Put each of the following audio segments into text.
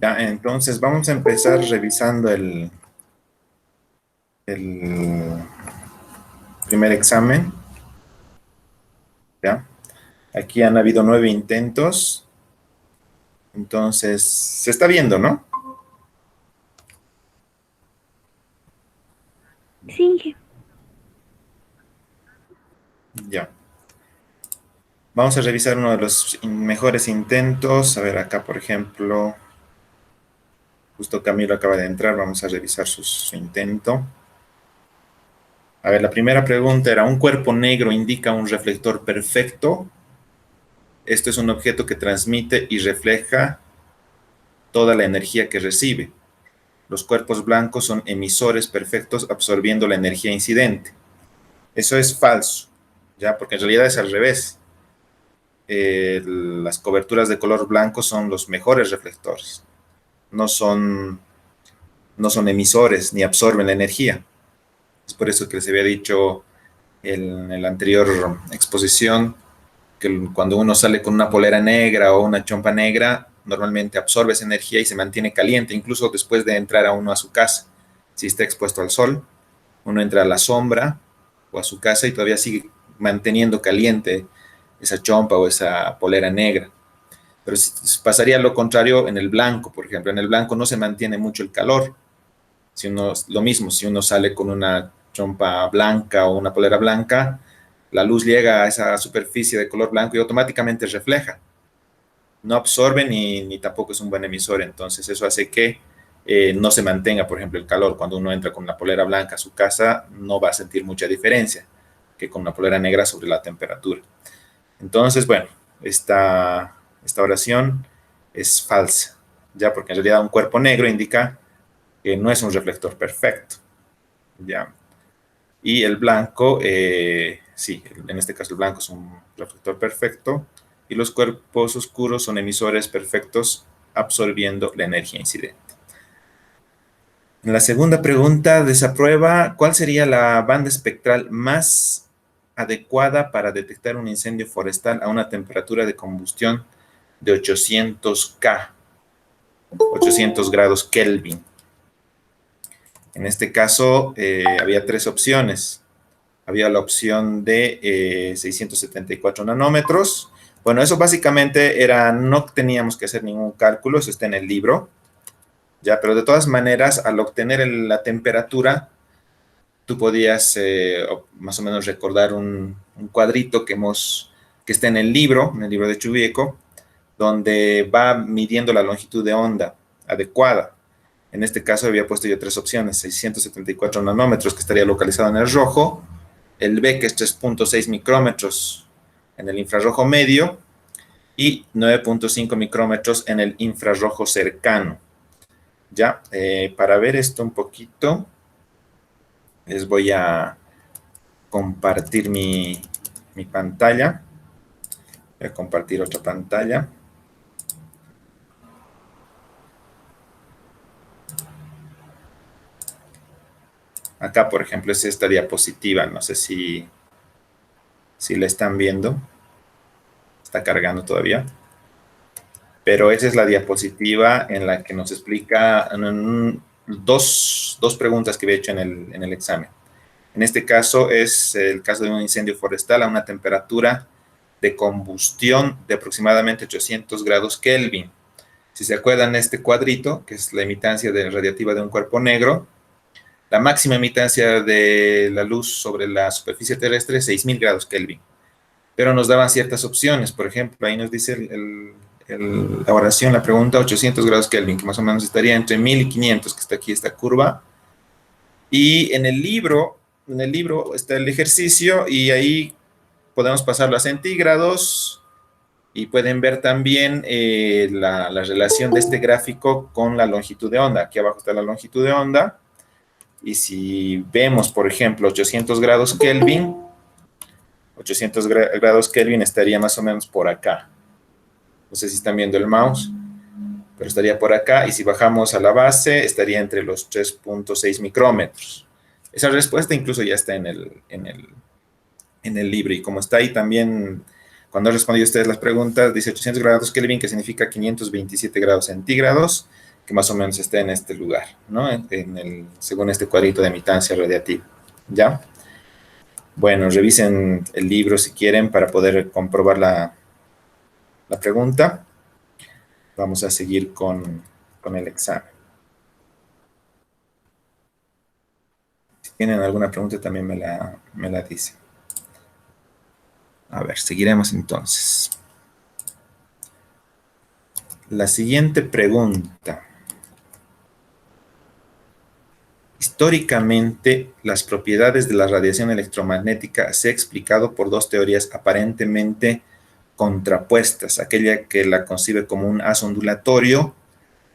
Ya, entonces vamos a empezar revisando el primer examen. ¿Ya? Aquí han habido 9 intentos. Entonces, se está viendo, ¿no? Sí, Inge. Ya. Vamos a revisar uno de los mejores intentos. A ver, acá, por ejemplo, justo Camilo acaba de entrar. Vamos a revisar su intento. A ver, la primera pregunta era, ¿un cuerpo negro indica un reflector perfecto? Esto es un objeto que transmite y refleja toda la energía que recibe. Los cuerpos blancos son emisores perfectos absorbiendo la energía incidente. Eso es falso, ¿ya? Porque en realidad es al revés. Las coberturas de color blanco son los mejores reflectores. No son, no son emisores ni absorben la energía. Es por eso que les había dicho en la anterior exposición que cuando uno sale con una polera negra o una chompa negra, normalmente absorbe esa energía y se mantiene caliente, incluso después de entrar a uno a su casa. Si está expuesto al sol, uno entra a la sombra o a su casa y todavía sigue manteniendo caliente esa chompa o esa polera negra. Pero pasaría lo contrario en el blanco, por ejemplo. En el blanco no se mantiene mucho el calor. Si uno, lo mismo, si uno sale con una chompa blanca o una polera blanca, la luz llega a esa superficie de color blanco y automáticamente refleja. No absorbe ni tampoco es un buen emisor. Entonces eso hace que no se mantenga, por ejemplo, el calor. Cuando uno entra con una polera blanca a su casa, no va a sentir mucha diferencia que con una polera negra sobre la temperatura. Entonces, bueno, esta oración es falsa, ya porque en realidad un cuerpo negro indica que no es un reflector perfecto, ya. Y el blanco, sí, en este caso el blanco es un reflector perfecto y los cuerpos oscuros son emisores perfectos absorbiendo la energía incidente. En la segunda pregunta de esa prueba, ¿cuál sería la banda espectral más adecuada para detectar un incendio forestal a una temperatura de combustión de 800 K, 800 grados Kelvin? En este caso, había 3 opciones. Había la opción de 674 nanómetros. Bueno, eso básicamente era, no teníamos que hacer ningún cálculo, eso está en el libro, ya, pero de todas maneras, al obtener la temperatura, tú podías más o menos recordar un cuadrito que está en el libro de Chubieco, donde va midiendo la longitud de onda adecuada. En este caso había puesto yo 3 opciones, 674 nanómetros, que estaría localizado en el rojo, el B, que es 3.6 micrómetros en el infrarrojo medio, y 9.5 micrómetros en el infrarrojo cercano. Ya, para ver esto un poquito, les voy a compartir mi pantalla. Voy a compartir otra pantalla. Acá, por ejemplo, es esta diapositiva. No sé si la están viendo. Está cargando todavía. Pero esa es la diapositiva en la que nos explica dos preguntas que había hecho en el examen. En este caso es el caso de un incendio forestal a una temperatura de combustión de aproximadamente 800 grados Kelvin. Si se acuerdan, este cuadrito, que es la emitancia radiativa de un cuerpo negro, la máxima emitancia de la luz sobre la superficie terrestre es 6000 grados Kelvin. Pero nos daban ciertas opciones. Por ejemplo, ahí nos dice la oración, la pregunta, 800 grados Kelvin, que más o menos estaría entre 1000 y 500, que está aquí esta curva. Y en el libro está el ejercicio y ahí podemos pasarlo a centígrados y pueden ver también la relación de este gráfico con la longitud de onda. Aquí abajo está la longitud de onda. Y si vemos, por ejemplo, 800 grados Kelvin, 800 grados Kelvin estaría más o menos por acá. No sé si están viendo el mouse, pero estaría por acá. Y si bajamos a la base, estaría entre los 3.6 micrómetros. Esa respuesta incluso ya está en el libro. Y como está ahí también, cuando he respondido a ustedes las preguntas, dice 800 grados Kelvin, que significa 527 grados centígrados. que más o menos esté en este lugar, ¿no? Según este cuadrito de emitancia radiativa, ¿ya? Bueno, revisen el libro si quieren para poder comprobar la pregunta. Vamos a seguir con el examen. Si tienen alguna pregunta también me la dicen. A ver, seguiremos entonces. La siguiente pregunta. Históricamente, las propiedades de la radiación electromagnética se ha explicado por dos teorías aparentemente contrapuestas, aquella que la concibe como un haz ondulatorio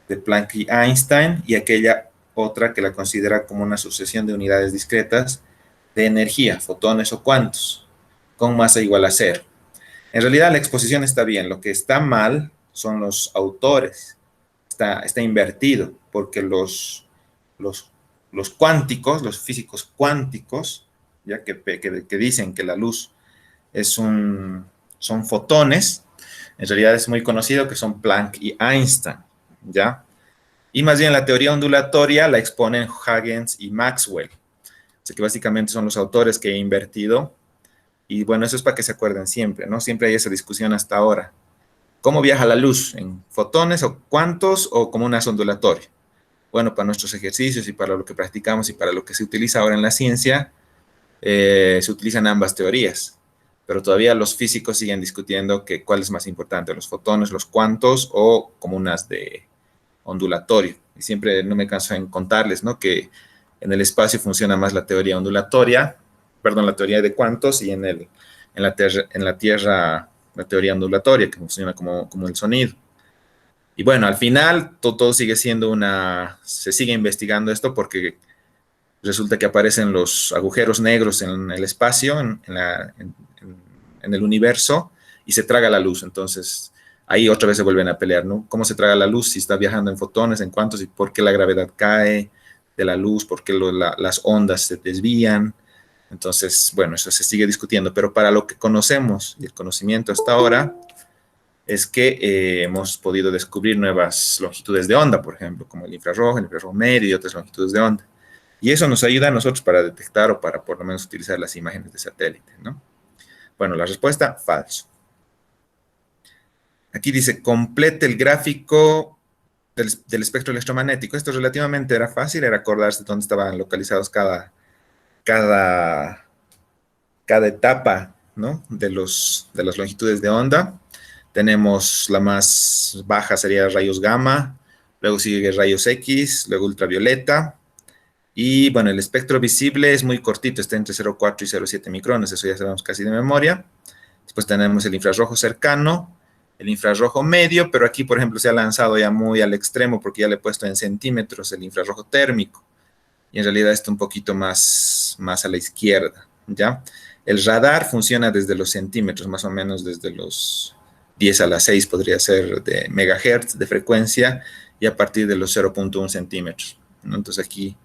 de Planck y Einstein y aquella otra que la considera como una sucesión de unidades discretas de energía, fotones o cuantos, con masa igual a cero. En realidad la exposición está bien, lo que está mal son los autores, está invertido, porque los, los cuánticos, los físicos cuánticos, ya que dicen que la luz son fotones, en realidad es muy conocido que son Planck y Einstein, ¿ya? Y más bien la teoría ondulatoria la exponen Huygens y Maxwell, así que básicamente son los autores que he invertido, y bueno, eso es para que se acuerden siempre, ¿no? Siempre hay esa discusión hasta ahora. ¿Cómo viaja la luz? ¿En fotones o cuantos o como una ondulatoria? Bueno, para nuestros ejercicios y para lo que practicamos y para lo que se utiliza ahora en la ciencia, se utilizan ambas teorías, pero todavía los físicos siguen discutiendo que cuál es más importante, los fotones, los cuantos o comunas de ondulatorio. Y siempre no me canso en contarles, ¿no? Que en el espacio funciona más la teoría ondulatoria, perdón, la teoría de cuantos y en la Tierra la teoría ondulatoria, que funciona como el sonido. Y bueno, al final todo sigue siendo se sigue investigando esto porque resulta que aparecen los agujeros negros en el espacio, en el universo, y se traga la luz. Entonces, ahí otra vez se vuelven a pelear, ¿no? ¿Cómo se traga la luz si está viajando en fotones, en cuantos, y por qué la gravedad cae de la luz, por qué las ondas se desvían? Entonces, bueno, eso se sigue discutiendo, pero para lo que conocemos y el conocimiento hasta ahora es que hemos podido descubrir nuevas longitudes de onda, por ejemplo, como el infrarrojo medio y otras longitudes de onda. Y eso nos ayuda a nosotros para detectar o para por lo menos utilizar las imágenes de satélite, ¿no? Bueno, la respuesta, falso. Aquí dice, complete el gráfico del espectro electromagnético. Esto relativamente era fácil, era acordarse dónde estaban localizados cada etapa, ¿no? De las longitudes de onda. Tenemos la más baja sería rayos gamma, luego sigue rayos X, luego ultravioleta, y bueno, el espectro visible es muy cortito, está entre 0,4 y 0,7 micrones, eso ya sabemos casi de memoria. Después tenemos el infrarrojo cercano, el infrarrojo medio, pero aquí, por ejemplo, se ha lanzado ya muy al extremo porque ya le he puesto en centímetros el infrarrojo térmico. Y en realidad está un poquito más a la izquierda, ¿ya? El radar funciona desde los centímetros, más o menos desde los 10 a la 6 podría ser de megahertz de frecuencia y a partir de los 0,1 centímetros, ¿no? Entonces aquí,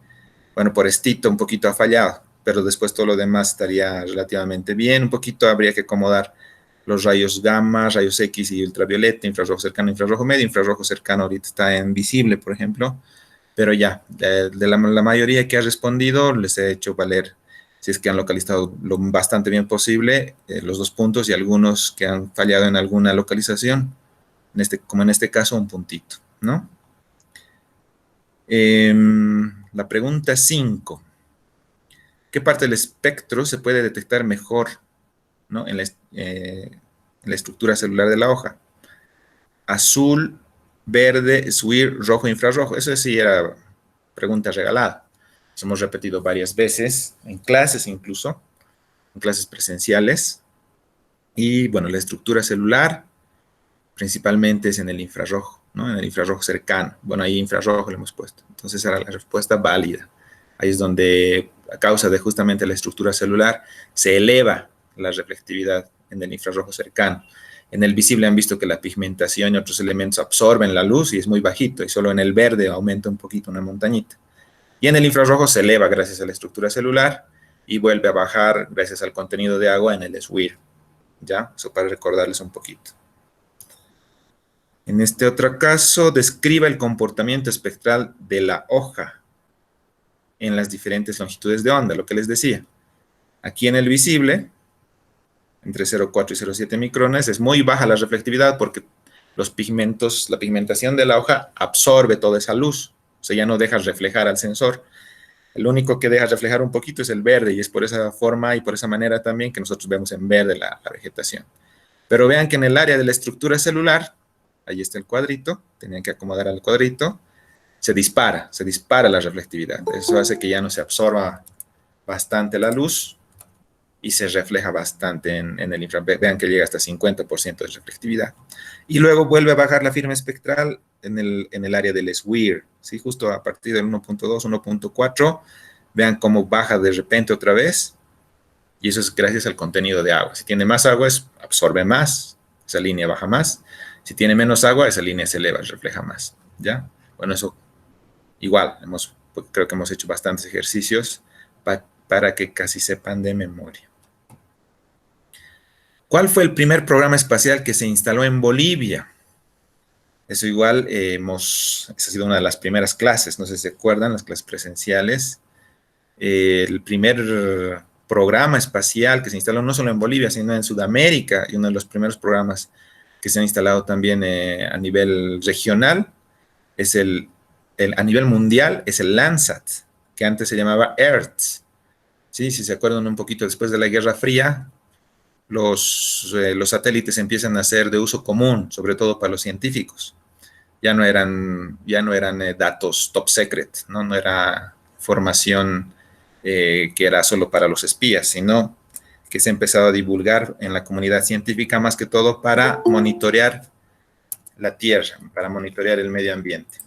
bueno, por estito un poquito ha fallado, pero después todo lo demás estaría relativamente bien. Un poquito habría que acomodar los rayos gamma, rayos X y ultravioleta, infrarrojo cercano, infrarrojo medio. Infrarrojo cercano ahorita está en visible, por ejemplo, pero ya, de la mayoría que ha respondido, les he hecho valer, si es que han localizado lo bastante bien posible, los dos puntos y algunos que han fallado en alguna localización, como en este caso, un puntito, ¿no? La pregunta 5. ¿Qué parte del espectro se puede detectar mejor, ¿no? En la estructura celular de la hoja? Azul, verde, SWIR, rojo, infrarrojo. Eso sí era pregunta regalada. Eso hemos repetido varias veces, en clases incluso, en clases presenciales. Y bueno, la estructura celular principalmente es en el infrarrojo, ¿no? En el infrarrojo cercano. Bueno, ahí infrarrojo le hemos puesto. Entonces era la respuesta válida. Ahí es donde, a causa de justamente la estructura celular, se eleva la reflectividad en el infrarrojo cercano. En el visible han visto que la pigmentación y otros elementos absorben la luz y es muy bajito, y solo en el verde aumenta un poquito, una montañita. Y en el infrarrojo se eleva gracias a la estructura celular y vuelve a bajar gracias al contenido de agua en el SWIR. ¿Ya? Eso para recordarles un poquito. En este otro caso, describa el comportamiento espectral de la hoja en las diferentes longitudes de onda, lo que les decía. Aquí en el visible, entre 0,4 y 0,7 micrones, es muy baja la reflectividad porque los pigmentos, la pigmentación de la hoja absorbe toda esa luz, o sea, ya no deja reflejar al sensor. El único que deja reflejar un poquito es el verde y es por esa forma y por esa manera también que nosotros vemos en verde la vegetación. Pero vean que en el área de la estructura celular, ahí está el cuadrito, tenían que acomodar al cuadrito, se dispara la reflectividad. Eso hace que ya no se absorba bastante la luz y se refleja bastante en el infrarrojo. Vean que llega hasta 50% de reflectividad. Y luego vuelve a bajar la firma espectral en el área del SWIR, ¿sí? Justo a partir del 1.2, 1.4, vean cómo baja de repente otra vez, y eso es gracias al contenido de agua. Si tiene más agua, absorbe más, esa línea baja más. Si tiene menos agua, esa línea se eleva, refleja más, ¿ya? Bueno, eso igual, creo que hemos hecho bastantes ejercicios para que casi sepan de memoria. ¿Cuál fue el primer programa espacial que se instaló en Bolivia? Eso igual esa ha sido una de las primeras clases, no sé si se acuerdan, las clases presenciales. El primer programa espacial que se instaló no solo en Bolivia, sino en Sudamérica, y uno de los primeros programas que se han instalado también a nivel regional, es a nivel mundial, es el Landsat, que antes se llamaba Earth. Sí, si se acuerdan un poquito después de la Guerra Fría, los satélites empiezan a ser de uso común, sobre todo para los científicos. Ya no eran datos top secret, ¿no? No era formación que era solo para los espías, sino que se ha empezado a divulgar en la comunidad científica más que todo para monitorear la Tierra, para monitorear el medio ambiente.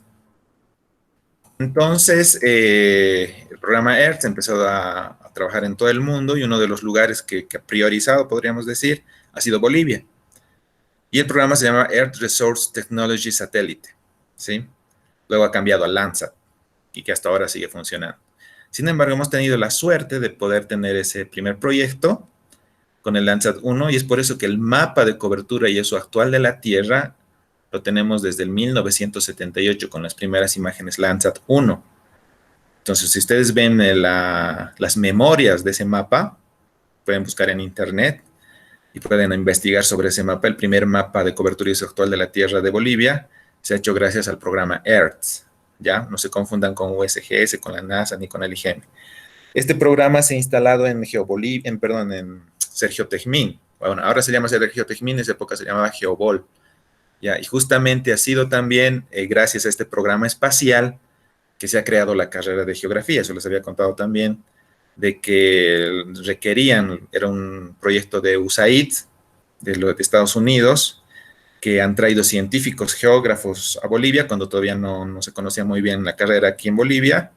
Entonces, el programa Earth ha empezado a trabajar en todo el mundo y uno de los lugares que ha priorizado, podríamos decir, ha sido Bolivia. Y el programa se llama Earth Resource Technology Satellite, ¿sí? Luego ha cambiado a Landsat y que hasta ahora sigue funcionando. Sin embargo, hemos tenido la suerte de poder tener ese primer proyecto con el Landsat 1 y es por eso que el mapa de cobertura y eso actual de la Tierra lo tenemos desde el 1978 con las primeras imágenes Landsat 1. Entonces, si ustedes ven las memorias de ese mapa, pueden buscar en internet y pueden investigar sobre ese mapa. El primer mapa de cobertura y uso actual de la Tierra de Bolivia se ha hecho gracias al programa EARTH. ¿Ya? No se confundan con USGS, con la NASA ni con el IGM. Este programa se ha instalado en Sergio Tejmín. Bueno, ahora se llama Sergio Tejmín, en esa época se llamaba Geobol. ¿Ya? Y justamente ha sido también gracias a este programa espacial que se ha creado la carrera de geografía. Eso les había contado también, de que era un proyecto de USAID, de Estados Unidos, que han traído científicos, geógrafos a Bolivia, cuando todavía no se conocía muy bien la carrera aquí en Bolivia,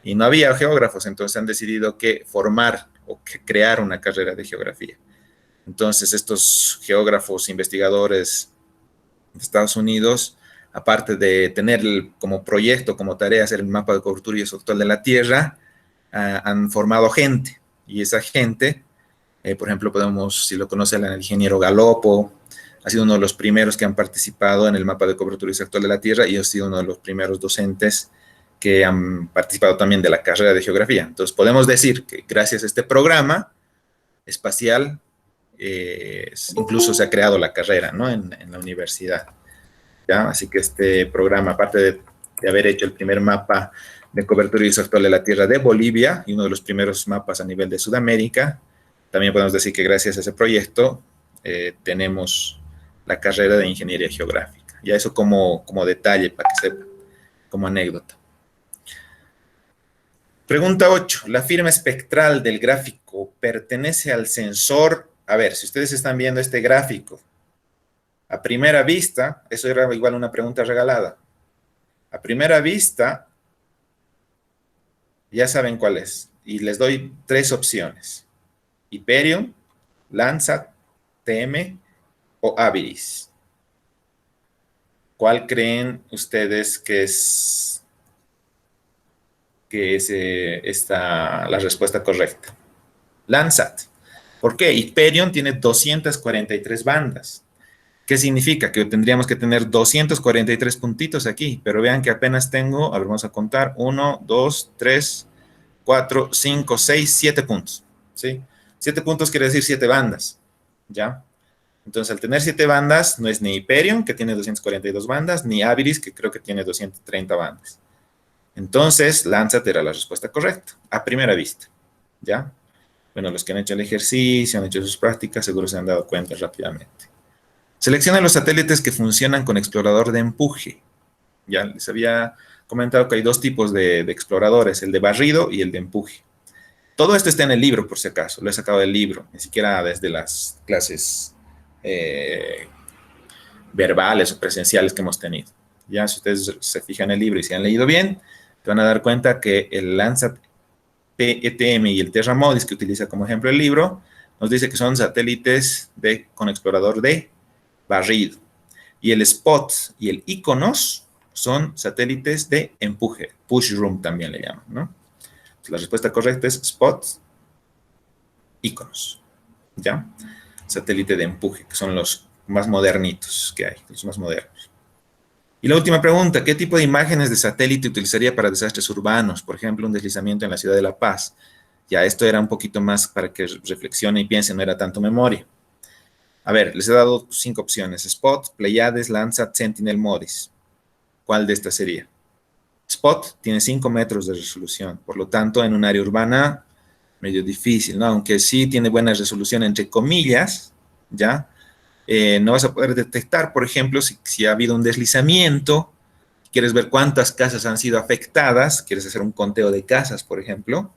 y no había geógrafos, entonces han decidido que formar o que crear una carrera de geografía. Entonces estos geógrafos, investigadores de Estados Unidos, aparte de tener como proyecto, como tarea, hacer el mapa de cobertura y uso actual de la Tierra, han formado gente, y esa gente, por ejemplo, si lo conocen, el ingeniero Galopo, ha sido uno de los primeros que han participado en el mapa de cobertura y uso actual de la Tierra y ha sido uno de los primeros docentes que han participado también de la carrera de geografía. Entonces, podemos decir que gracias a este programa espacial, incluso se ha creado la carrera, ¿no? en la universidad. ¿Ya? Así que este programa, aparte de haber hecho el primer mapa de cobertura y uso actual de la Tierra de Bolivia y uno de los primeros mapas a nivel de Sudamérica, también podemos decir que gracias a ese proyecto tenemos la carrera de Ingeniería Geográfica. Ya eso como detalle para que sepan, como anécdota. Pregunta 8. La firma espectral del gráfico pertenece al sensor. A ver, si ustedes están viendo este gráfico, a primera vista, eso era igual una pregunta regalada. A primera vista, ya saben cuál es. Y les doy 3 opciones. Hyperion, Landsat, TM o Aviris. ¿Cuál creen ustedes que es la respuesta correcta? Landsat. ¿Por qué? Hyperion tiene 243 bandas. ¿Qué significa? Que tendríamos que tener 243 puntitos aquí, pero vean que apenas tengo, a ver, vamos a contar, 1, 2, 3, 4, 5, 6, 7 puntos, ¿sí? 7 puntos quiere decir 7 bandas, ¿ya? Entonces, al tener 7 bandas, no es ni Hyperion, que tiene 242 bandas, ni Aviris, que creo que tiene 230 bandas. Entonces, Landsat era la respuesta correcta, a primera vista, ¿ya? Bueno, los que han hecho el ejercicio, han hecho sus prácticas, seguro se han dado cuenta rápidamente. Selecciona los satélites que funcionan con explorador de empuje. Ya les había comentado que hay dos tipos de exploradores, el de barrido y el de empuje. Todo esto está en el libro, por si acaso, lo he sacado del libro, ni siquiera desde las clases verbales o presenciales que hemos tenido. Ya, si ustedes se fijan en el libro y se han leído bien, te van a dar cuenta que el Landsat PETM y el Terra Modis, que utiliza como ejemplo el libro, nos dice que son satélites con explorador de barrido. Y el Spot y el Iconos son satélites de empuje, push room también le llaman, ¿no? La respuesta correcta es Spot, Iconos, ¿ya? Satélite de empuje, que son los más modernitos que hay, los más modernos. Y la última pregunta, ¿qué tipo de imágenes de satélite utilizaría para desastres urbanos? Por ejemplo, un deslizamiento en la ciudad de La Paz. Ya esto era un poquito más para que reflexione y piense, no era tanto memoria. A ver, les he dado 5 opciones. Spot, Pleiades, Landsat, Sentinel, Modis. ¿Cuál de estas sería? Spot tiene 5 metros de resolución, por lo tanto, en un área urbana, medio difícil, ¿no? Aunque sí tiene buena resolución, entre comillas, ¿ya? No vas a poder detectar, por ejemplo, si ha habido un deslizamiento, quieres ver cuántas casas han sido afectadas, quieres hacer un conteo de casas, por ejemplo.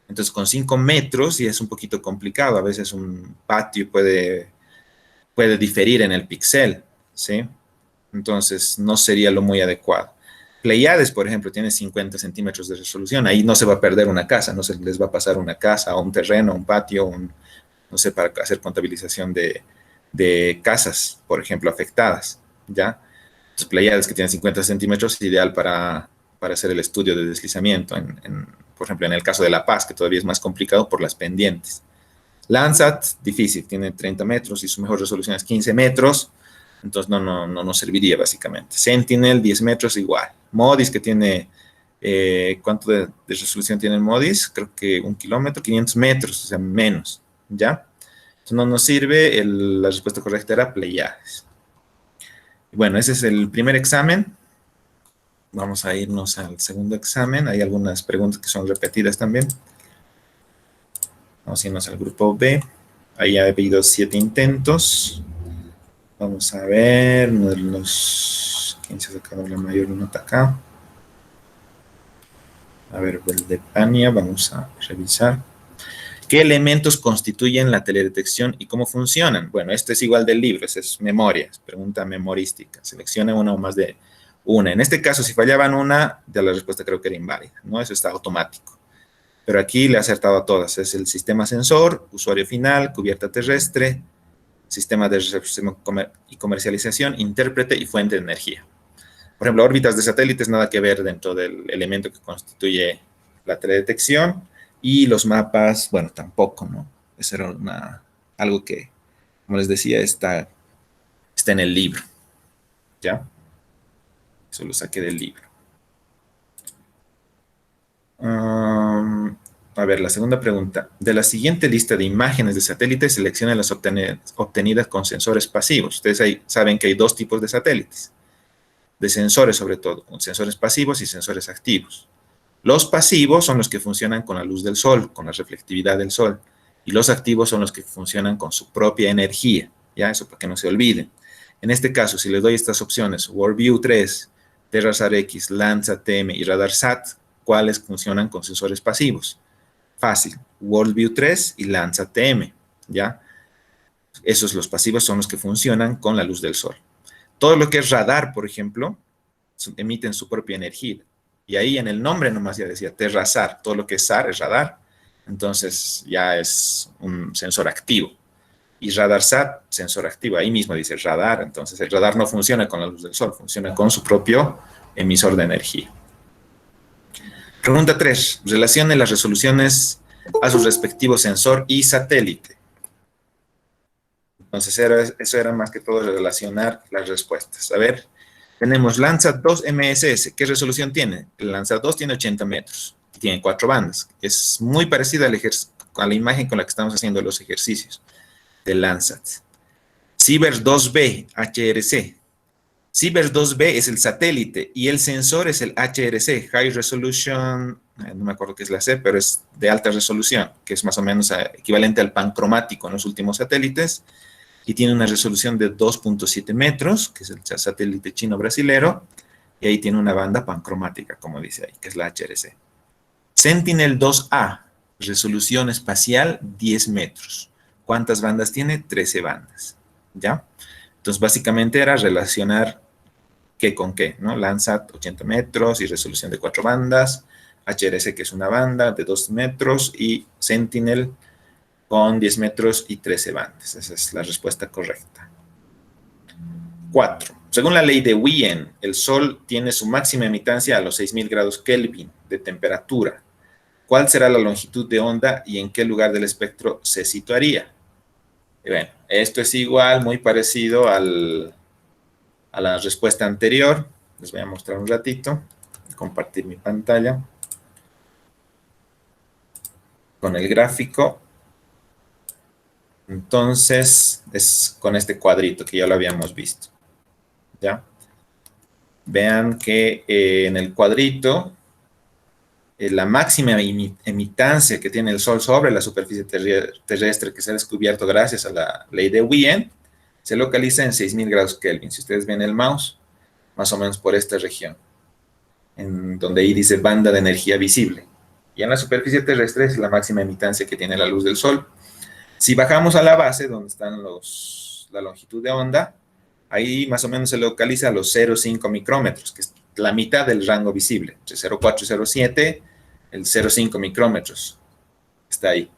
Entonces, con 5 metros ya es un poquito complicado. A veces un patio puede diferir en el píxel, ¿sí? Entonces, no sería lo muy adecuado. Pleiades, por ejemplo, tiene 50 centímetros de resolución. Ahí no se va a perder una casa, no se les va a pasar una casa o un terreno, un patio, no sé, para hacer contabilización de casas, por ejemplo, afectadas, ¿ya? Entonces, Pleiades, que tiene 50 centímetros, es ideal para hacer el estudio de deslizamiento, por ejemplo, en el caso de La Paz, que todavía es más complicado por las pendientes. Landsat, difícil, tiene 30 metros y su mejor resolución es 15 metros, entonces no nos serviría básicamente. Sentinel, 10 metros igual. Modis, que tiene, ¿cuánto de resolución tiene el Modis? Creo que 1 kilómetro, 500 metros, o sea, menos, ¿ya? Entonces no nos sirve, la respuesta correcta era Pleiades. Bueno, ese es el primer examen. Vamos a irnos al segundo examen. Hay algunas preguntas que son repetidas también. Vamos a irnos al grupo B. Ahí ha habido 7 intentos. Vamos a ver, uno de los... ¿Quién se ha sacado la mayor nota acá? A ver, el de Pania, vamos a revisar. ¿Qué elementos constituyen la teledetección y cómo funcionan? Bueno, este es igual del libro, esa es memoria, es pregunta memorística. Seleccione una o más de una. En este caso, si fallaban una, ya la respuesta creo que era inválida, ¿no? Eso está automático. Pero aquí le he acertado a todas. Es el sistema sensor, usuario final, cubierta terrestre, sistema de recepción y comercialización, intérprete y fuente de energía. Por ejemplo, órbitas de satélites, nada que ver dentro del elemento que constituye la teledetección. Y los mapas, bueno, tampoco, ¿no? Eso era algo que, como les decía, está en el libro, ¿ya? Eso lo saqué del libro. A ver, la segunda pregunta. De la siguiente lista de imágenes de satélites, selecciona las obtenidas con sensores pasivos. Ustedes saben que hay 2 tipos de satélites, de sensores sobre todo, con sensores pasivos y sensores activos. Los pasivos son los que funcionan con la luz del sol, con la reflectividad del sol, y los activos son los que funcionan con su propia energía, ¿ya? Eso para que no se olviden. En este caso, si les doy estas opciones, WorldView 3, TerraSat X, Landsat TM y RadarSat, ¿cuáles funcionan con sensores pasivos? Fácil, WorldView 3 y Landsat TM, ¿ya? Esos, los pasivos, son los que funcionan con la luz del sol. Todo lo que es radar, por ejemplo, emiten su propia energía. Y ahí en el nombre nomás ya decía TerraSat, todo lo que es SAR es radar, entonces ya es un sensor activo. Y RadarSat, sensor activo, ahí mismo dice radar, entonces el radar no funciona con la luz del sol, funciona con su propio emisor de energía. Pregunta 3. Relacione las resoluciones a su respectivo sensor y satélite. Entonces, eso era más que todo relacionar las respuestas. A ver, tenemos Landsat 2 MSS. ¿Qué resolución tiene? El Landsat 2 tiene 80 metros. Tiene 4 bandas. Es muy parecida a la imagen con la que estamos haciendo los ejercicios del Landsat. Sivers 2B HRC. Sivers 2B es el satélite y el sensor es el HRC, High Resolution, no me acuerdo qué es la C, pero es de alta resolución, que es más o menos equivalente al pancromático en los últimos satélites, y tiene una resolución de 2.7 metros, que es el satélite chino-brasilero, y ahí tiene una banda pancromática, como dice ahí, que es la HRC. Sentinel 2A, resolución espacial 10 metros. ¿Cuántas bandas tiene? 13 bandas, ¿ya? Entonces, básicamente era relacionar qué con qué, ¿no? Landsat 80 metros y resolución de 4 bandas, HRC, que es una banda de 2 metros, y Sentinel con 10 metros y 13 bandas. Esa es la respuesta correcta. 4. Según la ley de Wien, el Sol tiene su máxima emitancia a los 6000 grados Kelvin de temperatura. ¿Cuál será la longitud de onda y en qué lugar del espectro se situaría? Y bueno, esto es igual, muy parecido a la respuesta anterior. Les voy a mostrar un ratito. Compartir mi pantalla con el gráfico. Entonces, es con este cuadrito que ya lo habíamos visto. ¿Ya? Vean que en el cuadrito, la máxima emitancia que tiene el Sol sobre la superficie terrestre que se ha descubierto gracias a la ley de Wien, se localiza en 6000 grados Kelvin. Si ustedes ven el mouse, más o menos por esta región, en donde ahí dice banda de energía visible. Y en la superficie terrestre es la máxima emitancia que tiene la luz del Sol. Si bajamos a la base, donde están la longitud de onda, ahí más o menos se localiza a los 0,5 micrómetros, que es la mitad del rango visible, entre 0,4 y 0,7, el 0,5 micrómetros está ahí.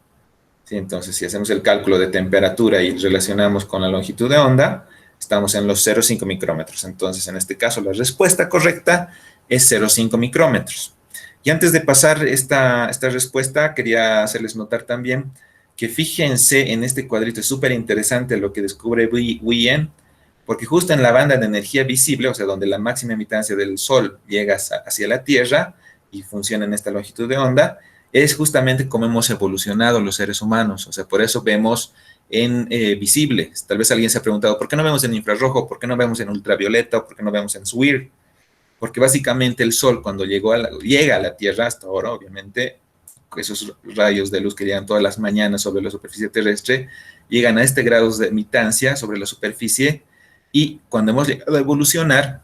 ¿Sí? Entonces, si hacemos el cálculo de temperatura y relacionamos con la longitud de onda, estamos en los 0,5 micrómetros. Entonces, en este caso, la respuesta correcta es 0,5 micrómetros. Y antes de pasar esta respuesta, quería hacerles notar también que fíjense en este cuadrito, es súper interesante lo que descubre Wien, porque justo en la banda de energía visible, o sea, donde la máxima emitancia del Sol llega hacia la Tierra y funciona en esta longitud de onda, es justamente como hemos evolucionado los seres humanos. O sea, por eso vemos en visible. Tal vez alguien se ha preguntado, ¿por qué no vemos en infrarrojo? ¿Por qué no vemos en ultravioleta? ¿O por qué no vemos en SWIR? Porque básicamente el Sol, cuando llega a la Tierra, hasta ahora, obviamente, esos rayos de luz que llegan todas las mañanas sobre la superficie terrestre, llegan a este grado de emitancia sobre la superficie, y cuando hemos llegado a evolucionar,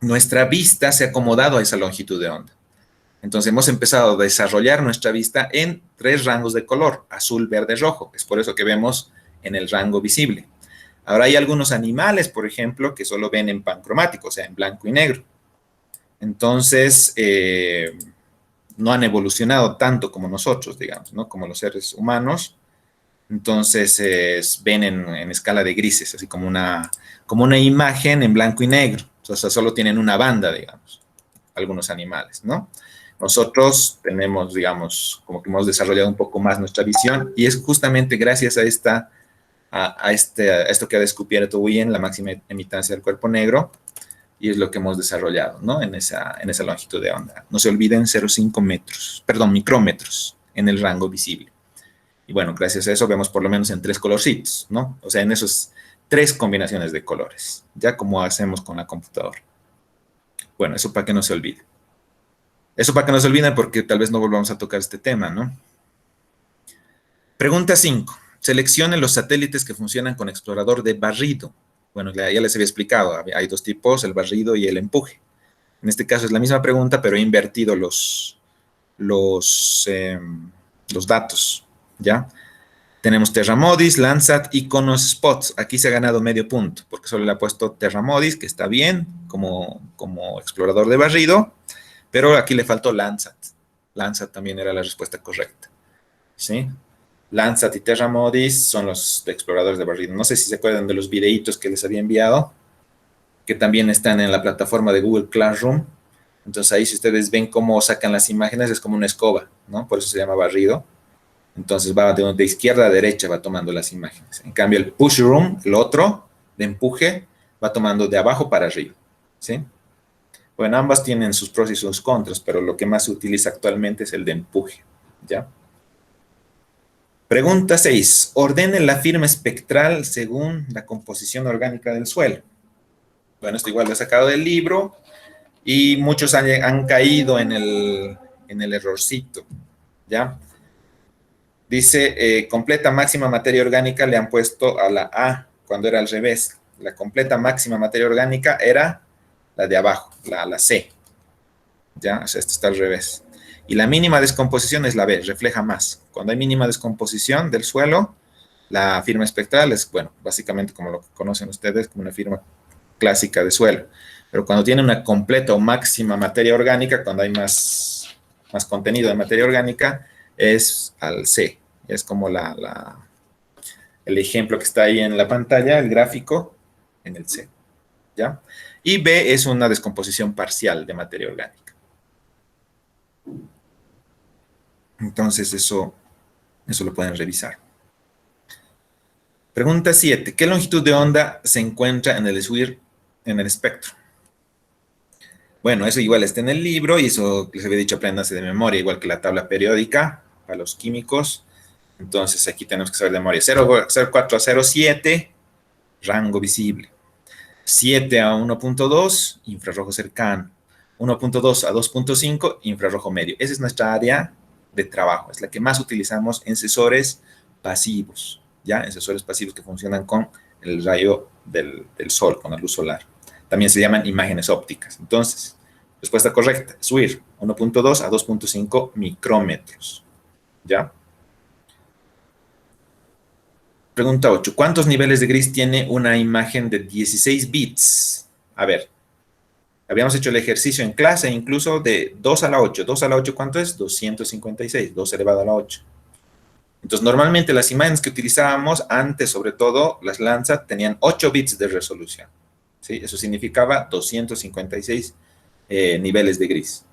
nuestra vista se ha acomodado a esa longitud de onda. Entonces hemos empezado a desarrollar nuestra vista en 3 rangos de color, azul, verde, rojo. Es por eso que vemos en el rango visible. Ahora hay algunos animales, por ejemplo, que solo ven en pancromático, o sea, en blanco y negro. Entonces, no han evolucionado tanto como nosotros, digamos, ¿no? Como los seres humanos. Entonces, ven en escala de grises, así como una imagen en blanco y negro. O sea, solo tienen una banda, digamos, algunos animales, ¿no? Nosotros tenemos, digamos, como que hemos desarrollado un poco más nuestra visión, y es justamente gracias a esto que ha descubierto Wien, la máxima emitancia del cuerpo negro, y es lo que hemos desarrollado, ¿no? En esa longitud de onda. No se olviden, 0,5 micrómetros en el rango visible. Y bueno, gracias a eso vemos por lo menos en 3 colorcitos, ¿no? O sea, en esos 3 combinaciones de colores, ya como hacemos con la computadora. Bueno, eso para que no se olvide. Eso para que no se olvide, porque tal vez no volvamos a tocar este tema, ¿no? Pregunta 5. Seleccione los satélites que funcionan con explorador de barrido. Bueno, ya les había explicado, hay 2 tipos, el barrido y el empuje. En este caso es la misma pregunta, pero he invertido los datos, ¿ya? Tenemos Terramodis, Landsat y Konospot. Aquí se ha ganado medio punto, porque solo le ha puesto Terramodis, que está bien, como explorador de barrido, pero aquí le faltó Landsat. Landsat también era la respuesta correcta, ¿sí? Landsat y Terramodis son los exploradores de barrido. No sé si se acuerdan de los videitos que les había enviado, que también están en la plataforma de Google Classroom. Entonces ahí, si ustedes ven cómo sacan las imágenes, es como una escoba, ¿no? Por eso se llama barrido. Entonces va de izquierda a derecha, va tomando las imágenes. En cambio, el push room, el otro, de empuje, va tomando de abajo para arriba. ¿Sí? Bueno, ambas tienen sus pros y sus contras, pero lo que más se utiliza actualmente es el de empuje. ¿Ya? Pregunta 6. Ordene la firma espectral según la composición orgánica del suelo. Bueno, esto igual lo he sacado del libro y muchos han caído en el errorcito. ¿Ya? Dice, completa máxima materia orgánica le han puesto a la A, cuando era al revés. La completa máxima materia orgánica era la de abajo, la C. ¿Ya? O sea, esto está al revés. Y la mínima descomposición es la B, refleja más. Cuando hay mínima descomposición del suelo, la firma espectral es, bueno, básicamente como lo conocen ustedes, como una firma clásica de suelo. Pero cuando tiene una completa o máxima materia orgánica, cuando hay más contenido de materia orgánica, es al C. Es como el ejemplo que está ahí en la pantalla, el gráfico, en el C. ¿Ya? Y B es una descomposición parcial de materia orgánica. Entonces, eso lo pueden revisar. Pregunta 7. ¿Qué longitud de onda se encuentra en el SWIR en el espectro? Bueno, eso igual está en el libro y eso les había dicho, apréndanse de memoria, igual que la tabla periódica para los químicos. Entonces, aquí tenemos que saber de memoria. 0,4 a 0,7, rango visible. 7 a 1,2, infrarrojo cercano. 1,2 a 2,5, infrarrojo medio. Esa es nuestra área de trabajo. Es la que más utilizamos en sensores pasivos. ¿Ya? En sensores pasivos que funcionan con el rayo del sol, con la luz solar. También se llaman imágenes ópticas. Entonces, respuesta correcta, SWIR, 1,2 a 2,5 micrómetros. ¿Ya? Pregunta 8. ¿Cuántos niveles de gris tiene una imagen de 16 bits? A ver, habíamos hecho el ejercicio en clase incluso de 2 a la 8. 2 a la 8, ¿cuánto es? 256, 2 elevado a la 8. Entonces, normalmente las imágenes que utilizábamos antes, sobre todo las Landsat, tenían 8 bits de resolución. ¿Sí? Eso significaba 256 niveles de gris.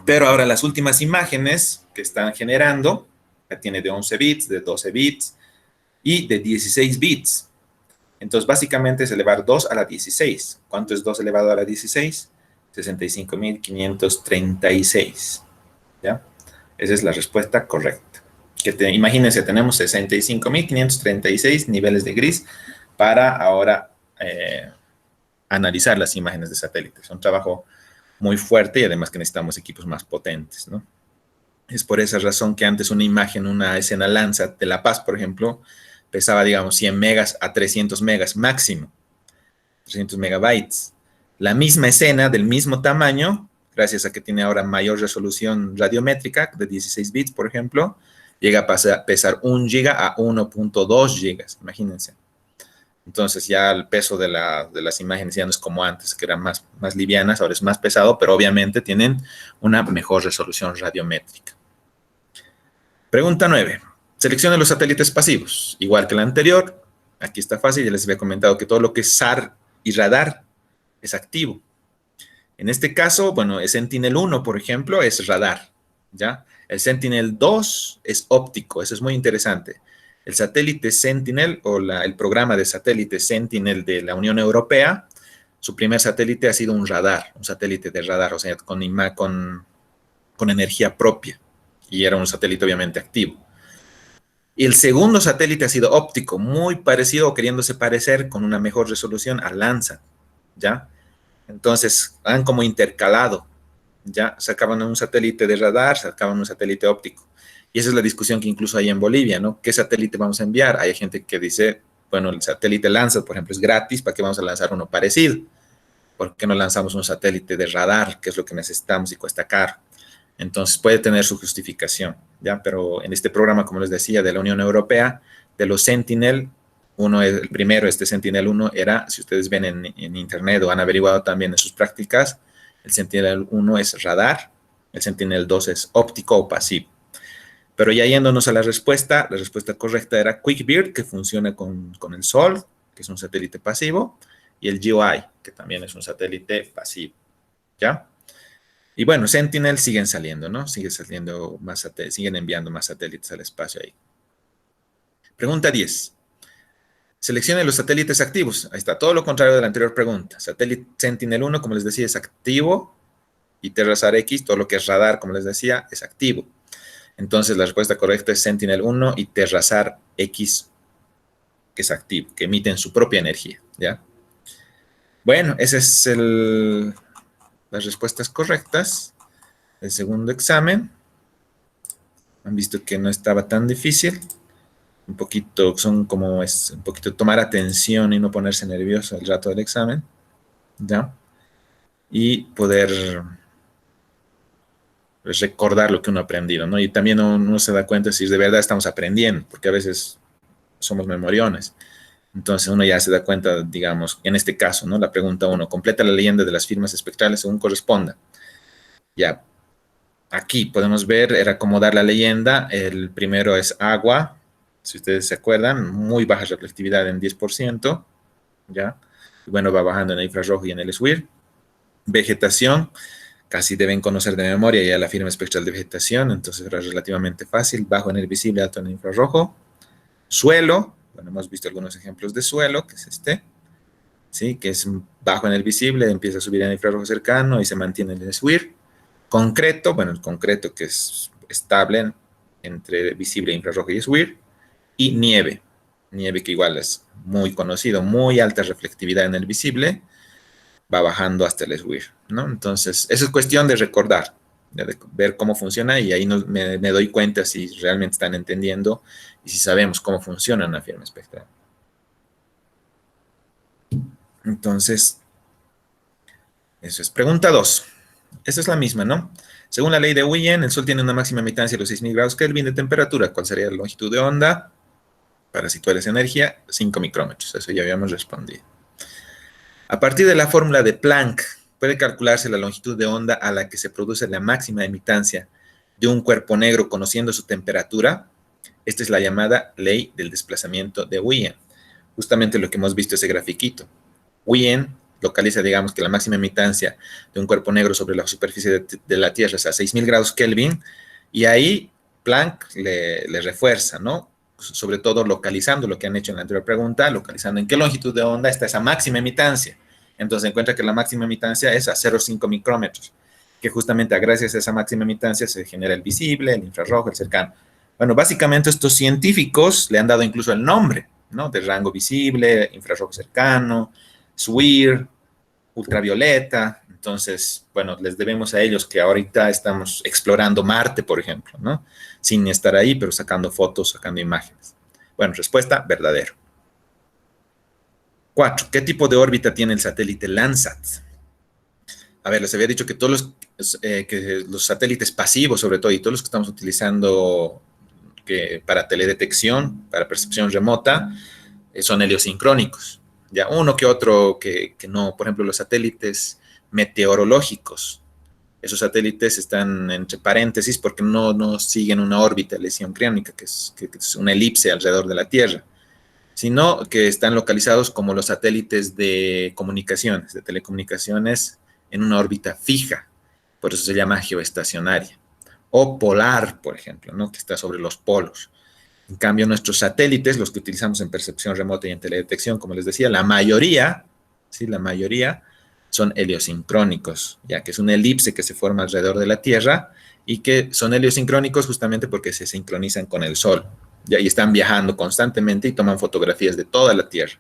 Pero ahora las últimas imágenes que están generando, ya tiene de 11 bits, de 12 bits y de 16 bits. Entonces, básicamente es elevar 2 a la 16. ¿Cuánto es 2 elevado a la 16? 65.536. ¿Ya? Esa es la respuesta correcta. Imagínense, tenemos 65.536 niveles de gris para ahora analizar las imágenes de satélites. Es un trabajo muy fuerte y además que necesitamos equipos más potentes, ¿no? Es por esa razón que antes una imagen, una escena Landsat de La Paz, por ejemplo, pesaba, digamos, 100 megas a 300 megas máximo, 300 megabytes. La misma escena del mismo tamaño, gracias a que tiene ahora mayor resolución radiométrica de 16 bits, por ejemplo, llega a pesar 1 giga a 1.2 gigas, imagínense. Entonces ya el peso de las imágenes ya no es como antes, que eran más livianas, ahora es más pesado, pero obviamente tienen una mejor resolución radiométrica. Pregunta 9. Seleccione los satélites pasivos. Igual que la anterior, aquí está fácil, ya les había comentado que todo lo que es SAR y radar es activo. En este caso, bueno, el Sentinel-1, por ejemplo, es radar, ¿ya? El Sentinel-2 es óptico, eso es muy interesante. El satélite Sentinel o el programa de satélite Sentinel de la Unión Europea, su primer satélite ha sido un radar, un satélite de radar, o sea, con energía propia, y era un satélite obviamente activo. Y el segundo satélite ha sido óptico, muy parecido o queriéndose parecer con una mejor resolución a Landsat, ¿ya? Entonces, han como intercalado, ya sacaban un satélite de radar, sacaban un satélite óptico. Y esa es la discusión que incluso hay en Bolivia, ¿no? ¿Qué satélite vamos a enviar? Hay gente que dice, bueno, el satélite Landsat, por ejemplo, es gratis, ¿para qué vamos a lanzar uno parecido? ¿Por qué no lanzamos un satélite de radar, que es lo que necesitamos y cuesta caro? Entonces puede tener su justificación, ¿ya? Pero en este programa, como les decía, de la Unión Europea, de los Sentinel, el primero, este Sentinel-1, era, si ustedes ven en internet o han averiguado también en sus prácticas, el Sentinel-1 es radar, el Sentinel-2 es óptico o pasivo. Pero ya yéndonos a la respuesta correcta era QuickBird, que funciona con el Sol, que es un satélite pasivo, y el GeoEye, que también es un satélite pasivo, ¿ya? Y bueno, Sentinel siguen saliendo, ¿no? Sigue saliendo más siguen enviando más satélites al espacio ahí. Pregunta 10. Seleccione los satélites activos. Ahí está, todo lo contrario de la anterior pregunta. Satélite Sentinel-1, como les decía, es activo. Y TerraSAR X, todo lo que es radar, como les decía, es activo. Entonces, la respuesta correcta es Sentinel-1 y TerraSAR X, que es activo, que emiten su propia energía, ¿ya? Bueno, esas es las respuestas correctas del segundo examen. Han visto que no estaba tan difícil. Un poquito, son como es, un poquito tomar atención y no ponerse nervioso al rato del examen, ¿ya? Y poder recordar lo que uno ha aprendido, ¿no? Y también uno se da cuenta si de verdad estamos aprendiendo, porque a veces somos memoriones. Entonces uno ya se da cuenta, digamos, en este caso, ¿no? La pregunta 1, completa la leyenda de las firmas espectrales según corresponda. Ya, aquí podemos ver, era acomodar la leyenda. El primero es agua, si ustedes se acuerdan, muy baja reflectividad en 10%, ¿ya? Y bueno, va bajando en el infrarrojo y en el SWIR. Vegetación, casi deben conocer de memoria ya la firma espectral de vegetación, entonces era relativamente fácil, bajo en el visible, alto en el infrarrojo. Suelo, bueno, hemos visto algunos ejemplos de suelo, que es este, ¿sí? Que es bajo en el visible, empieza a subir en el infrarrojo cercano y se mantiene en el SWIR. Concreto, bueno, el concreto que es estable entre visible, infrarrojo y SWIR. Y nieve, nieve que igual es muy conocido, muy alta reflectividad en el visible, va bajando hasta el SWIR, ¿no? Entonces, eso es cuestión de recordar, de ver cómo funciona y ahí me doy cuenta si realmente están entendiendo y si sabemos cómo funciona una firma espectral. Entonces, eso es. Pregunta 2. Esta es la misma, ¿no? Según la ley de Wien, el Sol tiene una máxima emitancia de los 6.000 grados Kelvin de temperatura. ¿Cuál sería la longitud de onda? Para situar esa energía, 5 micrómetros. Eso ya habíamos respondido. A partir de la fórmula de Planck, puede calcularse la longitud de onda a la que se produce la máxima emitancia de un cuerpo negro conociendo su temperatura. Esta es la llamada ley del desplazamiento de Wien. Justamente lo que hemos visto ese grafiquito. Wien localiza, digamos, que la máxima emitancia de un cuerpo negro sobre la superficie de la Tierra es a 6.000 grados Kelvin, y ahí Planck le refuerza, ¿no? Sobre todo localizando lo que han hecho en la anterior pregunta, localizando en qué longitud de onda está esa máxima emitancia. Entonces encuentra que la máxima emitancia es a 0,5 micrómetros, que justamente gracias a esa máxima emitancia se genera el visible, el infrarrojo, el cercano. Bueno, básicamente estos científicos le han dado incluso el nombre, ¿no? De rango visible, infrarrojo cercano, SWIR, ultravioleta. Entonces, bueno, les debemos a ellos que ahorita estamos explorando Marte, por ejemplo, ¿no? Sin estar ahí, pero sacando fotos, sacando imágenes. Bueno, respuesta, verdadero. 4. ¿Qué tipo de órbita tiene el satélite Landsat? A ver, les había dicho que todos que los satélites pasivos, sobre todo, y todos los que estamos utilizando para teledetección, para percepción remota, son heliosincrónicos. Ya uno que otro que no, por ejemplo, los satélites meteorológicos. Esos satélites están entre paréntesis porque no siguen una órbita heliosincrónica, que es una elipse alrededor de la Tierra, sino que están localizados como los satélites de comunicaciones, de telecomunicaciones, en una órbita fija. Por eso se llama geoestacionaria. O polar, por ejemplo, ¿no? Que está sobre los polos. En cambio, nuestros satélites, los que utilizamos en percepción remota y en teledetección, como les decía, la mayoría, ¿sí? La mayoría son heliosincrónicos, ya que es una elipse que se forma alrededor de la Tierra y que son heliosincrónicos justamente porque se sincronizan con el Sol, ¿ya? Y están viajando constantemente y toman fotografías de toda la Tierra.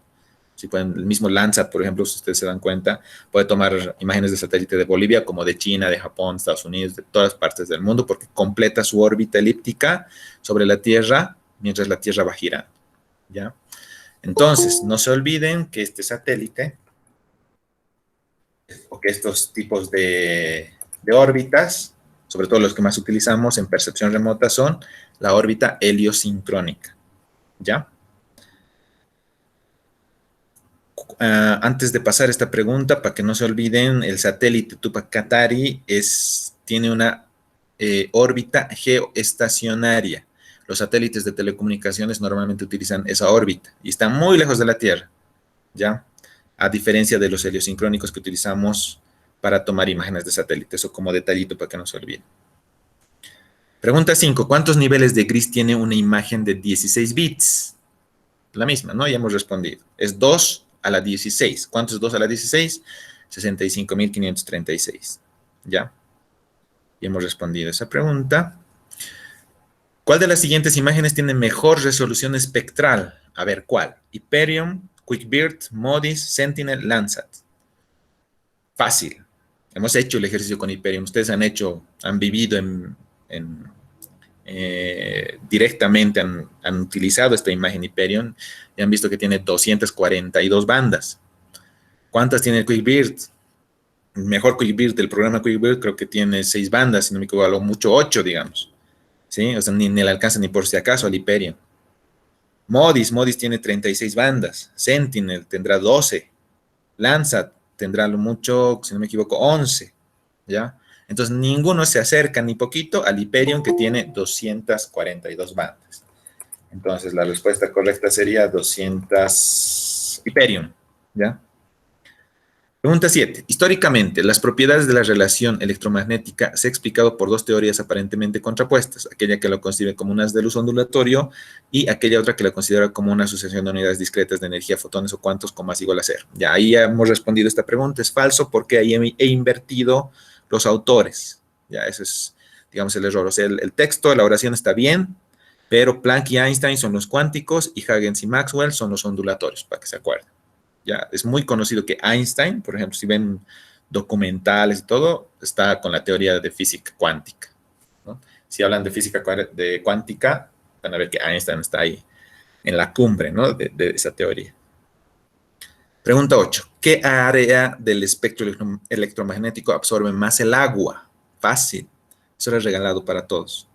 Si pueden, el mismo Landsat, por ejemplo, si ustedes se dan cuenta, puede tomar imágenes de satélite de Bolivia, como de China, de Japón, Estados Unidos, de todas partes del mundo, porque completa su órbita elíptica sobre la Tierra mientras la Tierra va girando, ¿ya? Entonces, no se olviden que este satélite, o que estos tipos de órbitas, sobre todo los que más utilizamos en percepción remota, son la órbita heliosincrónica, ¿ya? Antes de pasar esta pregunta, para que no se olviden, el satélite Tupac Katari tiene una órbita geoestacionaria. Los satélites de telecomunicaciones normalmente utilizan esa órbita y están muy lejos de la Tierra, ¿ya? A diferencia de los heliosincrónicos que utilizamos para tomar imágenes de satélite. Eso como detallito para que no se olvide. Pregunta 5. ¿Cuántos niveles de gris tiene una imagen de 16 bits? La misma, ¿no? Ya hemos respondido. Es 2 a la 16. ¿Cuánto es 2 a la 16? 65.536. ¿Ya? Ya hemos respondido esa pregunta. ¿Cuál de las siguientes imágenes tiene mejor resolución espectral? A ver, ¿cuál? Hyperion, QuickBird, MODIS, Sentinel, Landsat. Fácil. Hemos hecho el ejercicio con Hyperion. Ustedes han vivido directamente, han utilizado esta imagen Hyperion y han visto que tiene 242 bandas. ¿Cuántas tiene el QuickBird? El mejor QuickBird del programa QuickBird creo que tiene 6 bandas, si no me equivoco, a lo mucho 8, digamos. ¿Sí? O sea, ni le alcanza ni por si acaso al Hyperion. MODIS tiene 36 bandas. Sentinel tendrá 12. Landsat tendrá lo mucho, si no me equivoco, 11. ¿Ya? Entonces, ninguno se acerca ni poquito al Hyperion, que tiene 242 bandas. Entonces, la respuesta correcta sería 200 Hyperion. ¿Ya? Pregunta 7. Históricamente, las propiedades de la relación electromagnética se ha explicado por dos teorías aparentemente contrapuestas, aquella que lo concibe como un haz de luz ondulatorio y aquella otra que lo considera como una asociación de unidades discretas de energía, fotones o cuantos con más igual a cero. Ya ahí hemos respondido esta pregunta. Es falso porque ahí he invertido los autores. Ya ese es, digamos, el error. O sea, el texto, la oración está bien, pero Planck y Einstein son los cuánticos y Huygens y Maxwell son los ondulatorios, para que se acuerden. Ya, es muy conocido que Einstein, por ejemplo, si ven documentales y todo, está con la teoría de física cuántica, ¿no? Si hablan de física cuántica, van a ver que Einstein está ahí en la cumbre, ¿no? de esa teoría. Pregunta 8. ¿Qué área del espectro electromagnético absorbe más el agua? Fácil. Eso era regalado para todos.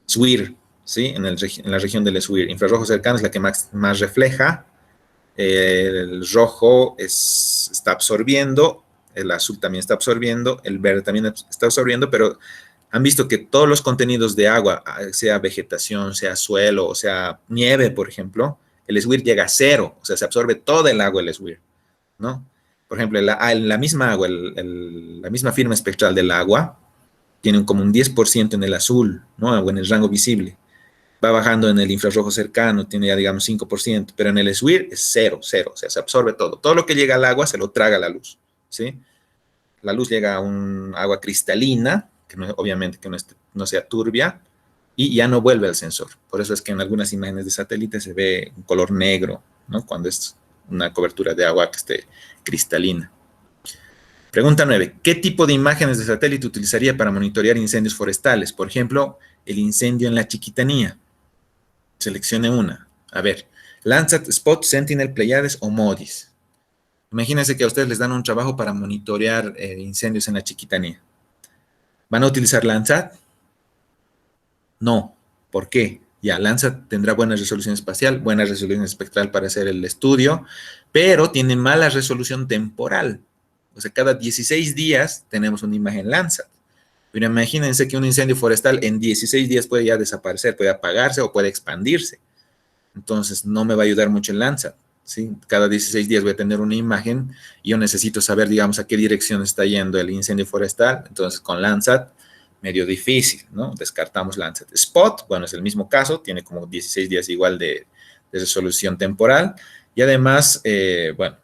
SWIR, ¿sí? En la región del SWIR. Infrarrojo cercano es la que más refleja. El rojo está absorbiendo, el azul también está absorbiendo, el verde también está absorbiendo, pero han visto que todos los contenidos de agua, sea vegetación, sea suelo, o sea nieve, por ejemplo, el SWIR llega a cero, o sea, se absorbe todo el agua el SWIR, ¿no? Por ejemplo, la misma agua, la misma firma espectral del agua, tiene como un 10% en el azul, ¿no? O en el rango visible. Va bajando en el infrarrojo cercano, tiene ya, digamos, 5%, pero en el SWIR es cero, cero, o sea, se absorbe todo. Todo lo que llega al agua se lo traga la luz, ¿sí? La luz llega a un agua cristalina, que no, obviamente que no sea turbia, y ya no vuelve al sensor. Por eso es que en algunas imágenes de satélite se ve un color negro, ¿no? Cuando es una cobertura de agua que esté cristalina. Pregunta 9. ¿Qué tipo de imágenes de satélite utilizaría para monitorear incendios forestales? Por ejemplo, el incendio en la Chiquitanía. Seleccione una. A ver, Landsat, Spot, Sentinel, Pleiades o MODIS. Imagínense que a ustedes les dan un trabajo para monitorear incendios en la Chiquitanía. ¿Van a utilizar Landsat? No. ¿Por qué? Ya, Landsat tendrá buena resolución espacial, buena resolución espectral para hacer el estudio, pero tiene mala resolución temporal. O sea, cada 16 días tenemos una imagen Landsat. Pero imagínense que un incendio forestal en 16 días puede ya desaparecer, puede apagarse o puede expandirse. Entonces, no me va a ayudar mucho el Landsat, ¿sí? Cada 16 días voy a tener una imagen y yo necesito saber, digamos, a qué dirección está yendo el incendio forestal. Entonces, con Landsat, medio difícil, ¿no? Descartamos Landsat. Spot, bueno, es el mismo caso, tiene como 16 días igual de resolución temporal y además, bueno,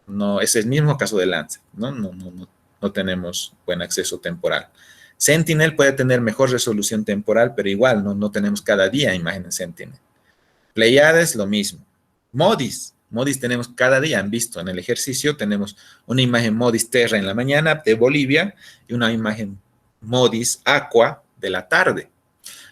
no es el mismo caso de Landsat, ¿no? No tenemos buen acceso temporal. Sentinel puede tener mejor resolución temporal, pero igual no tenemos cada día imágenes Sentinel. Pleiades, lo mismo. MODIS tenemos cada día, han visto en el ejercicio, tenemos una imagen MODIS Terra en la mañana de Bolivia y una imagen MODIS Aqua de la tarde.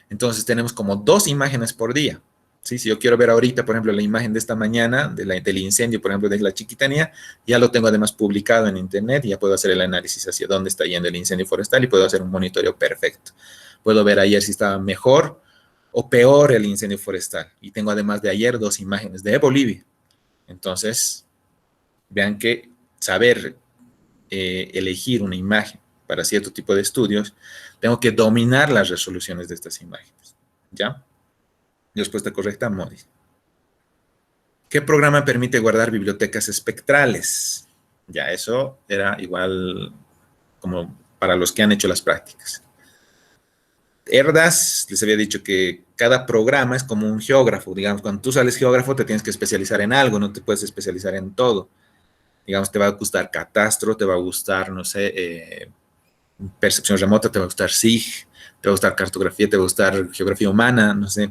Entonces tenemos como 2 imágenes por día. ¿Sí? Si yo quiero ver ahorita, por ejemplo, la imagen de esta mañana, del incendio, por ejemplo, de la Chiquitanía, ya lo tengo además publicado en internet y ya puedo hacer el análisis hacia dónde está yendo el incendio forestal y puedo hacer un monitoreo perfecto. Puedo ver ayer si estaba mejor o peor el incendio forestal. Y tengo además de ayer 2 imágenes de Bolivia. Entonces, vean que saber elegir una imagen para cierto tipo de estudios, tengo que dominar las resoluciones de estas imágenes. ¿Ya? Respuesta correcta, MODIS. ¿Qué programa permite guardar bibliotecas espectrales? Ya, eso era igual como para los que han hecho las prácticas. ERDAS, les había dicho que cada programa es como un geógrafo. Digamos, cuando tú sales geógrafo, te tienes que especializar en algo, no te puedes especializar en todo. Digamos, te va a gustar catastro, te va a gustar, no sé, percepción remota, te va a gustar SIG, te va a gustar cartografía, te va a gustar geografía humana, no sé.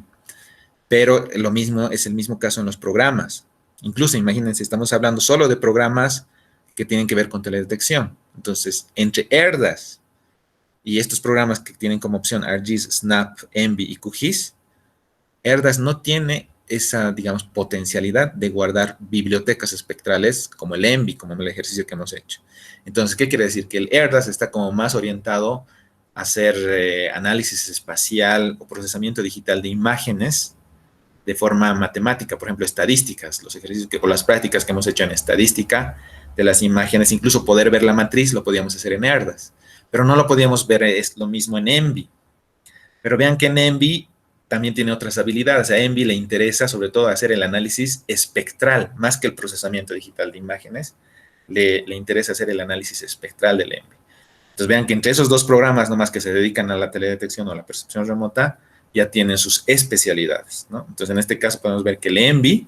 Pero lo mismo es el mismo caso en los programas. Incluso, imagínense, estamos hablando solo de programas que tienen que ver con teledetección. Entonces, entre ERDAS y estos programas que tienen como opción ArcGIS, Snap, ENVI y QGIS, ERDAS no tiene esa, digamos, potencialidad de guardar bibliotecas espectrales como el ENVI, como el ejercicio que hemos hecho. Entonces, ¿qué quiere decir? Que el ERDAS está como más orientado a hacer análisis espacial o procesamiento digital de imágenes de forma matemática, por ejemplo, estadísticas, los ejercicios o las prácticas que hemos hecho en estadística de las imágenes, incluso poder ver la matriz, lo podíamos hacer en ERDAS, pero no lo podíamos ver, es lo mismo en ENVI. Pero vean que en ENVI también tiene otras habilidades. A ENVI le interesa sobre todo hacer el análisis espectral, más que el procesamiento digital de imágenes, le interesa hacer el análisis espectral del ENVI. Entonces vean que entre esos dos programas nomás que se dedican a la teledetección o a la percepción remota, ya tienen sus especialidades, ¿no? Entonces en este caso podemos ver que el ENVI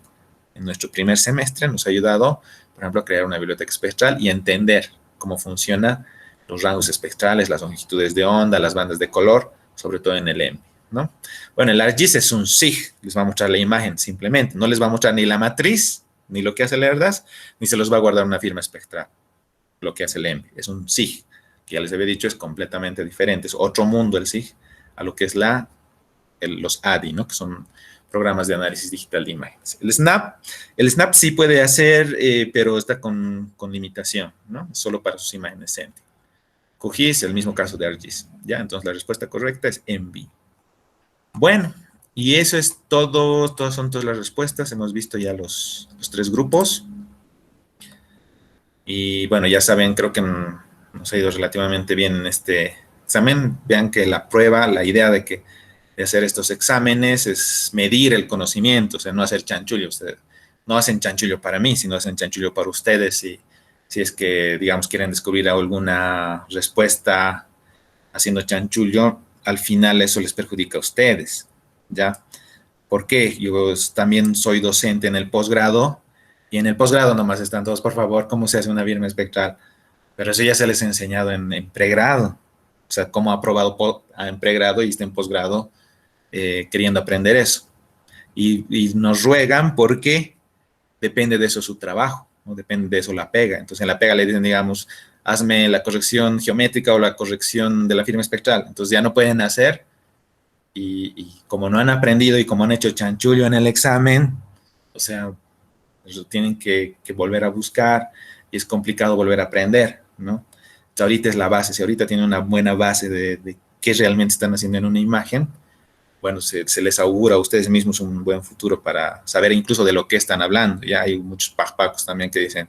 en nuestro primer semestre nos ha ayudado, por ejemplo, a crear una biblioteca espectral y a entender cómo funcionan los rangos espectrales, las longitudes de onda, las bandas de color, sobre todo en el ENVI, ¿no? Bueno, el ArcGIS es un SIG, les va a mostrar la imagen simplemente, no les va a mostrar ni la matriz, ni lo que hace el ERDAS, ni se los va a guardar una firma espectral, lo que hace el ENVI, es un SIG, que ya les había dicho es completamente diferente, es otro mundo el SIG a lo que es los ADI, ¿no? Que son programas de análisis digital de imágenes. El Snap sí puede hacer, pero está con limitación, ¿no? Solo para sus imágenes Sentinel. QGIS, el mismo caso de ArcGIS, ¿ya? Entonces la respuesta correcta es ENVI. Bueno, y eso es todo, todas son todas las respuestas, hemos visto ya los tres grupos. Y bueno, ya saben, creo que nos ha ido relativamente bien en este examen. Vean que la prueba, la idea de hacer estos exámenes es medir el conocimiento, o sea, no hacer chanchullo. Ustedes no hacen chanchullo para mí, sino hacen chanchullo para ustedes. Y si es que, digamos, quieren descubrir alguna respuesta haciendo chanchullo, al final eso les perjudica a ustedes, ¿ya? ¿Por qué? Yo también soy docente en el posgrado y en el posgrado nomás están todos, por favor, ¿cómo se hace una firma espectral? Pero eso ya se les ha enseñado en pregrado. O sea, cómo ha aprobado en pregrado y está en posgrado queriendo aprender eso. Y nos ruegan porque depende de eso su trabajo, ¿no? Depende de eso la pega. Entonces en la pega le dicen, digamos, hazme la corrección geométrica o la corrección de la firma espectral. Entonces ya no pueden hacer y como no han aprendido y como han hecho chanchullo en el examen, o sea, tienen que volver a buscar y es complicado volver a aprender, ¿no? Entonces, ahorita es la base, si ahorita tienen una buena base de qué realmente están haciendo en una imagen, bueno, se les augura a ustedes mismos un buen futuro para saber incluso de lo que están hablando. Ya hay muchos pajpacos también que dicen,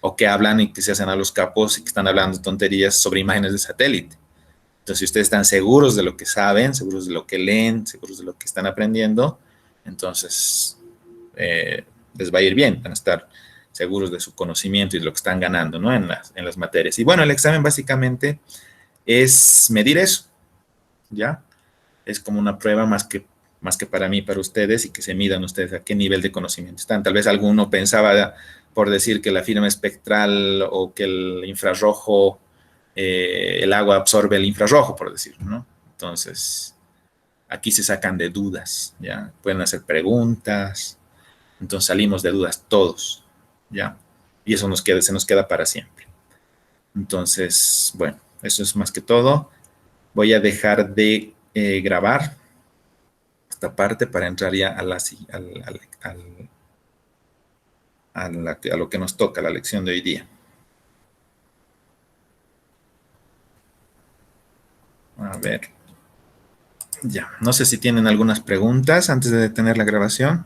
o que hablan y que se hacen a los capos y que están hablando tonterías sobre imágenes de satélite. Entonces, si ustedes están seguros de lo que saben, seguros de lo que leen, seguros de lo que están aprendiendo, entonces les va a ir bien, van a estar seguros de su conocimiento y de lo que están ganando, ¿no? En las materias. Y bueno, el examen básicamente es medir eso, ¿ya? Es como una prueba más que para mí, para ustedes, y que se midan ustedes a qué nivel de conocimiento están. Tal vez alguno pensaba, por decir, que la firma espectral o que el infrarrojo, el agua absorbe el infrarrojo, por decir, ¿no? Entonces, aquí se sacan de dudas, ¿ya? Pueden hacer preguntas, entonces salimos de dudas todos, ¿ya? Y eso se nos queda para siempre. Entonces, bueno, eso es más que todo. Voy a dejar de grabar esta parte para entrar ya a lo que nos toca, la lección de hoy día. A ver. Ya, no sé si tienen algunas preguntas antes de detener la grabación.